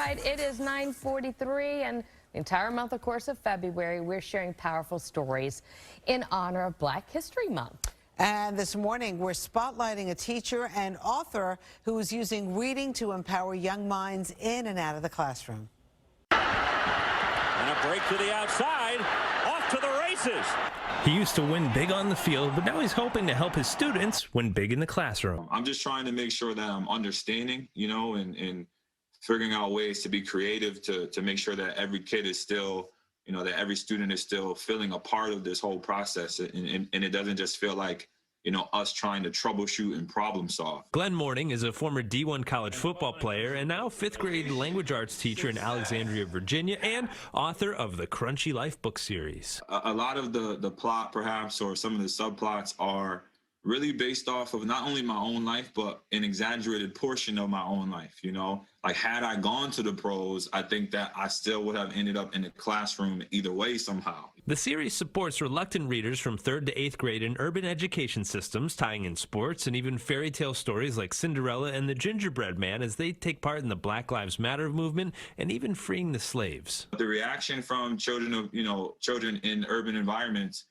right, it is 9:43, and the entire month, of course, of February, we're sharing powerful stories in honor of Black History Month. And this morning, we're spotlighting a teacher and author who is using reading to empower young minds in and out of the classroom. And a break to the outside, off to the races. He used to win big on the field, but now he's hoping to help his students win big in the classroom. I'm just trying to make sure that I'm understanding, and figuring out ways to be creative to make sure that every kid is still, that every student is still feeling a part of this whole process. And it doesn't just feel like, us trying to troubleshoot and problem solve. Glen Mourning is a former D1 college football player and now fifth grade language arts teacher in Alexandria, Virginia, and author of the Crunchy Life book series. A lot of the plot, perhaps, or some of the subplots are really based off of not only my own life, but an exaggerated portion of my own life. Like, had I gone to the pros, I think that I still would have ended up in the classroom either way somehow. The series supports reluctant readers from 3rd to 8th grade in urban education systems, tying in sports and even fairy tale stories like Cinderella and the Gingerbread Man as they take part in the Black Lives Matter movement and even freeing the slaves. The reaction from children in urban environments,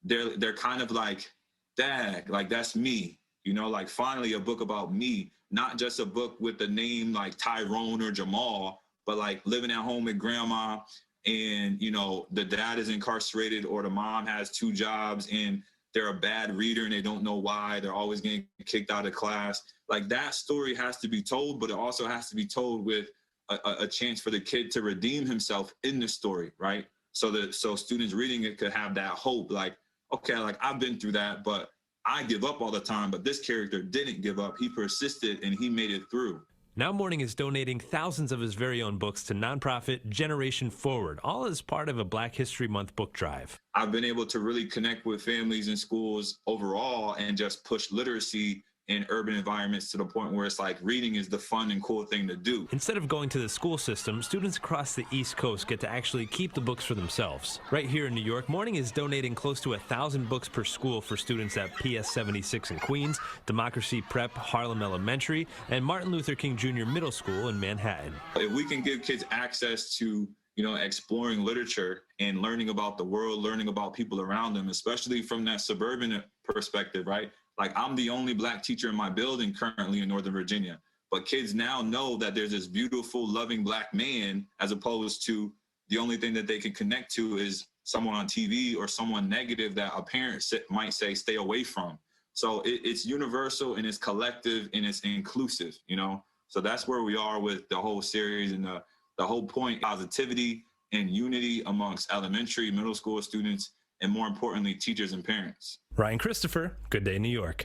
they're kind of like, "Dad, like, that's me," like, finally a book about me, not just a book with the name like Tyrone or Jamal, but like living at home with grandma and, the dad is incarcerated or the mom has 2 jobs and they're a bad reader and they don't know why. They're always getting kicked out of class. Like, that story has to be told, but it also has to be told with a chance for the kid to redeem himself in the story, right? So students reading it could have that hope, like, okay, like, I've been through that, but I give up all the time, but this character didn't give up. He persisted and he made it through. Now Mourning is donating thousands of his very own books to nonprofit Generation Forward, all as part of a Black History Month book drive. I've been able to really connect with families and schools overall and just push literacy in urban environments to the point where it's like reading is the fun and cool thing to do. Instead of going to the school system, students across the East Coast get to actually keep the books for themselves. Right here in New York, Mourning is donating close to 1,000 books per school for students at PS 76 in Queens, Democracy Prep, Harlem Elementary, and Martin Luther King Jr. Middle School in Manhattan. If we can give kids access to exploring literature and learning about the world, learning about people around them, especially from that suburban perspective, right? Like, I'm the only Black teacher in my building currently in Northern Virginia, but kids now know that there's this beautiful, loving Black man, as opposed to the only thing that they can connect to is someone on TV or someone negative that a parent might say, stay away from. So it's universal and it's collective and it's inclusive, So that's where we are with the whole series, and the whole point, positivity and unity amongst elementary, middle school students, and more importantly, teachers and parents. Ryan Christopher, Good Day New York.